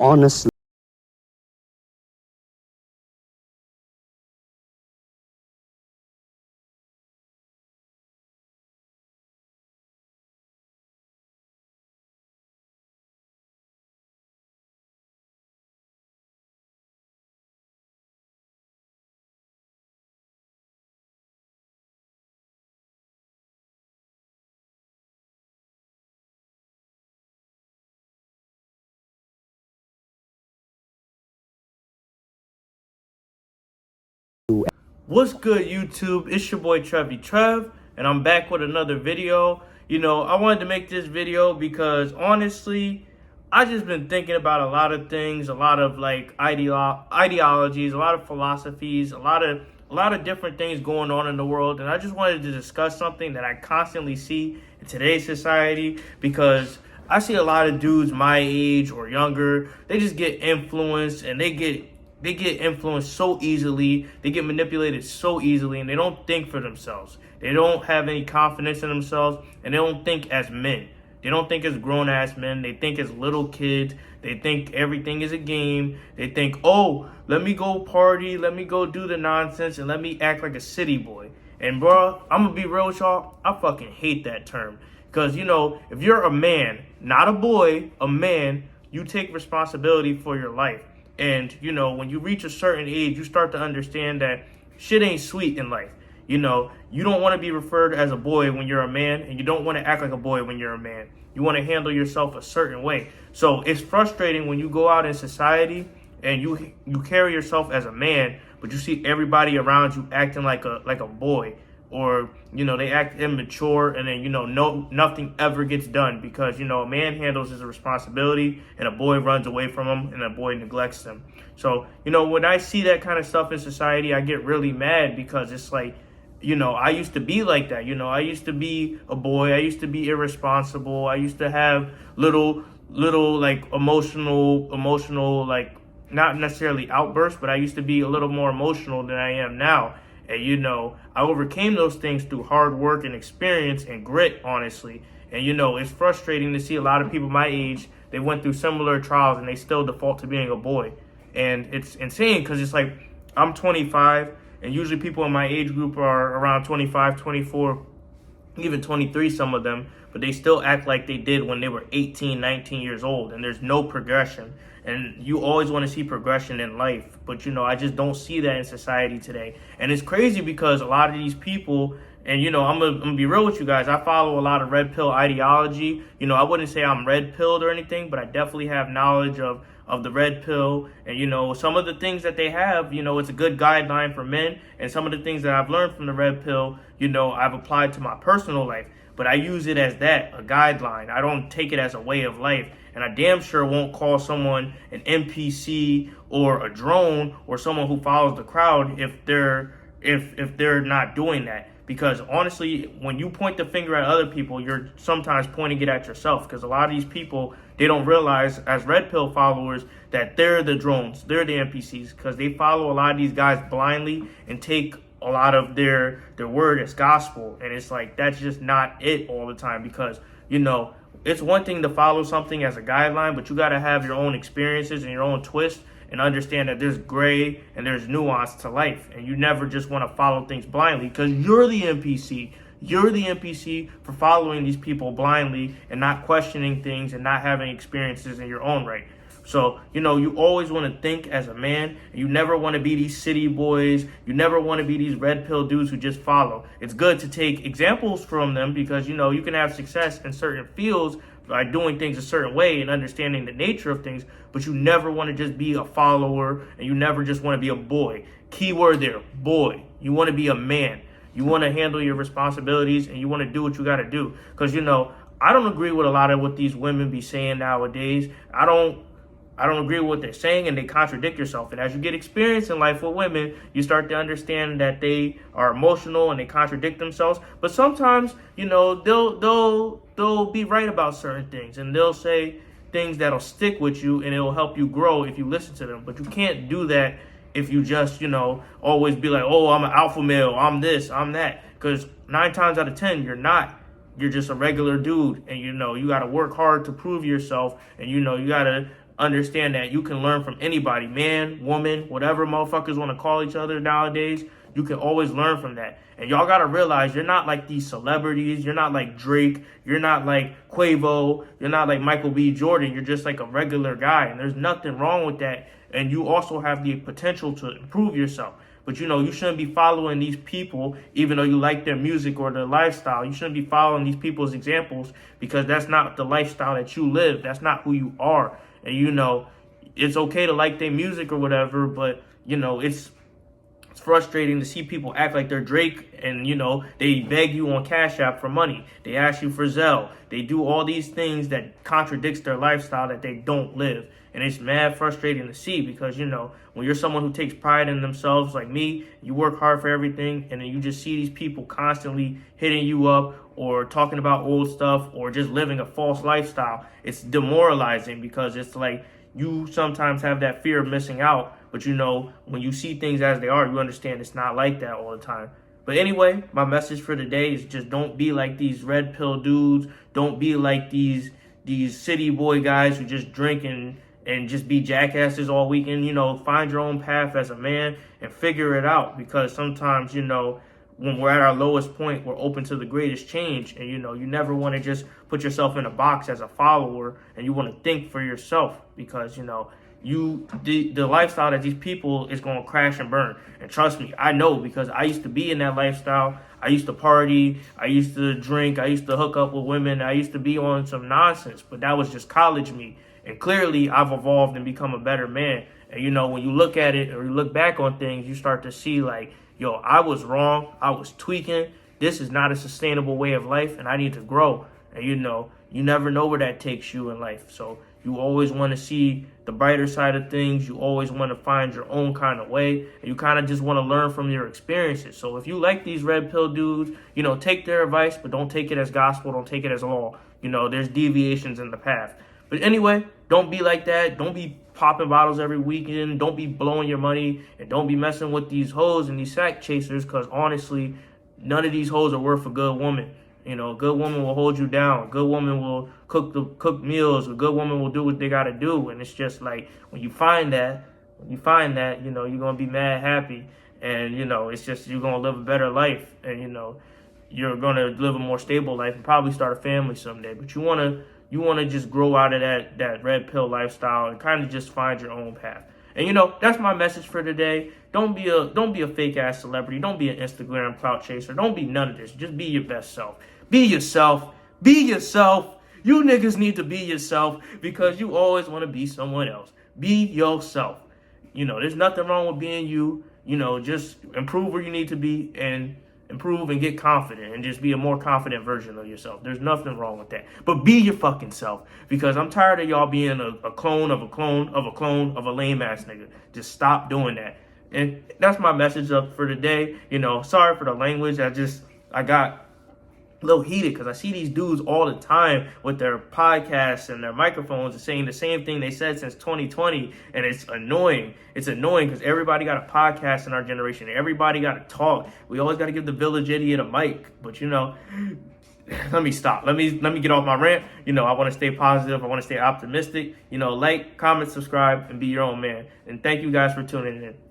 honestly. What's good, YouTube? It's your boy Trev, and I'm back with another video. I wanted to make this video because honestly, I just been thinking about a lot of things, a lot of like ideologies, a lot of philosophies, a lot of different things going on in the world, and I just wanted to discuss something that I constantly see in today's society because I see a lot of dudes my age or younger. They just get influenced and they get influenced so easily, they get manipulated so easily, and they don't think for themselves. They don't have any confidence in themselves, and they don't think as men. They don't think as grown ass men. They think as little kids. They think everything is a game. They think, oh, let me go party, let me go do the nonsense, and let me act like a city boy. And bro, I'm gonna be real with y'all, I fucking hate that term. Because, if you're a man, not a boy, a man, you take responsibility for your life. And, when you reach a certain age, you start to understand that shit ain't sweet in life. You don't want to be referred as a boy when you're a man, and you don't want to act like a boy when you're a man. You want to handle yourself a certain way. So it's frustrating when you go out in society and you carry yourself as a man, but you see everybody around you acting like a boy, or they act immature, and then no, nothing ever gets done because a man handles his responsibility and a boy runs away from him and a boy neglects him. So when I see that kind of stuff in society, I get really mad because it's like, I used to be like that. I used to be a boy. I used to be irresponsible. I used to have little like emotional like, not necessarily outbursts, but I used to be a little more emotional than I am now. And I overcame those things through hard work and experience and grit, honestly. And it's frustrating to see a lot of people my age, they went through similar trials and they still default to being a boy. And it's insane because it's like, I'm 25, and usually people in my age group are around 25, 24, even 23, some of them, but they still act like they did when they were 18, 19 years old, and there's no progression. And you always want to see progression in life, but I just don't see that in society today. And it's crazy because a lot of these people, and I'm gonna be real with you guys, I follow a lot of red pill ideology. I wouldn't say I'm red pilled or anything, but I definitely have knowledge of the red pill, and some of the things that they have, it's a good guideline for men, and some of the things that I've learned from the red pill, I've applied to my personal life, but I use it as that, a guideline. I don't take it as a way of life, and I damn sure won't call someone an NPC or a drone or someone who follows the crowd if they're not doing that. Because honestly, when you point the finger at other people, you're sometimes pointing it at yourself. Because a lot of these people, they don't realize as red pill followers that they're the drones, they're the NPCs, because they follow a lot of these guys blindly and take a lot of their word as gospel. And it's like, that's just not it all the time. Because it's one thing to follow something as a guideline, but you got to have your own experiences and your own twist and understand that there's gray and there's nuance to life. And you never just want to follow things blindly because you're the NPC. You're the NPC for following these people blindly and not questioning things and not having experiences in your own right. So, you always want to think as a man. You never want to be these city boys. You never want to be these red pill dudes who just follow. It's good to take examples from them because, you can have success in certain fields by doing things a certain way and understanding the nature of things, but you never want to just be a follower, and you never just want to be a boy. Keyword there, boy. You want to be a man. You want to handle your responsibilities, and you want to do what you got to do. Because, I don't agree with a lot of what these women be saying nowadays. I don't agree with what they're saying, and they contradict yourself. And as you get experience in life with women, you start to understand that they are emotional and they contradict themselves. But sometimes, they'll be right about certain things, and they'll say things that'll stick with you, and it'll help you grow if you listen to them. But you can't do that if you just, always be like, oh, I'm an alpha male, I'm this, I'm that. Because 9 times out of 10, you're not. You're just a regular dude, and you got to work hard to prove yourself, and you got to understand that you can learn from anybody, man, woman, whatever motherfuckers want to call each other nowadays. You can always learn from that. And y'all got to realize you're not like these celebrities. You're not like Drake. You're not like Quavo. You're not like Michael B. Jordan. You're just like a regular guy. And there's nothing wrong with that. And you also have the potential to improve yourself. But, you shouldn't be following these people, even though you like their music or their lifestyle. You shouldn't be following these people's examples because that's not the lifestyle that you live. That's not who you are. And, it's okay to like their music or whatever, but, it's frustrating to see people act like they're Drake and, they beg you on Cash App for money. They ask you for Zelle. They do all these things that contradicts their lifestyle that they don't live. And it's mad frustrating to see because, when you're someone who takes pride in themselves like me, you work hard for everything, and then you just see these people constantly hitting you up or talking about old stuff or just living a false lifestyle. It's demoralizing because it's like you sometimes have that fear of missing out. But, when you see things as they are, you understand it's not like that all the time. But anyway, my message for today is just don't be like these red pill dudes. Don't be like these city boy guys who just drink and just be jackasses all weekend. Find your own path as a man and figure it out. Because sometimes, when we're at our lowest point, we're open to the greatest change. And, you never want to just put yourself in a box as a follower, and you want to think for yourself because, the lifestyle that these people is going to crash and burn. And trust me, I know because I used to be in that lifestyle. I used to party. I used to drink. I used to hook up with women. I used to be on some nonsense, but that was just college me. And clearly I've evolved and become a better man. And, when you look at it or you look back on things, you start to see like, yo, I was wrong. I was tweaking. This is not a sustainable way of life, and I need to grow. And, you never know where that takes you in life. So you always want to see the brighter side of things. You always want to find your own kind of way. And you kind of just want to learn from your experiences. So if you like these red pill dudes, take their advice, but don't take it as gospel. Don't take it as law. There's deviations in the path. But anyway, don't be like that. Don't be popping bottles every weekend. Don't be blowing your money. And don't be messing with these hoes and these sack chasers because honestly, none of these hoes are worth a good woman. A good woman will hold you down. A good woman will cook meals. A good woman will do what they got to do. And it's just like when you find that, you're going to be mad happy. And, it's just you're going to live a better life. And, you're going to live a more stable life and probably start a family someday. But you want to just grow out of that red pill lifestyle and kind of just find your own path. And that's my message for today. Don't be a fake ass celebrity. Don't be an Instagram clout chaser. Don't be none of this. Just be your best self. Be yourself. Be yourself. You niggas need to be yourself because you always want to be someone else. Be yourself. There's nothing wrong with being you. Just improve where you need to be and improve and get confident and just be a more confident version of yourself. There's nothing wrong with that. But be your fucking self because I'm tired of y'all being a clone of a clone of a clone of a lame ass nigga. Just stop doing that. And that's my message up for today. Sorry for the language. I got a little heated because I see these dudes all the time with their podcasts and their microphones and saying the same thing they said since 2020, and it's annoying. It's annoying because everybody got a podcast in our generation. Everybody got to talk. We always got to give the village idiot a mic. But let me stop. Let me get off my rant. I want to stay positive. I want to stay optimistic. Like, comment, subscribe, and be your own man. And thank you guys for tuning in.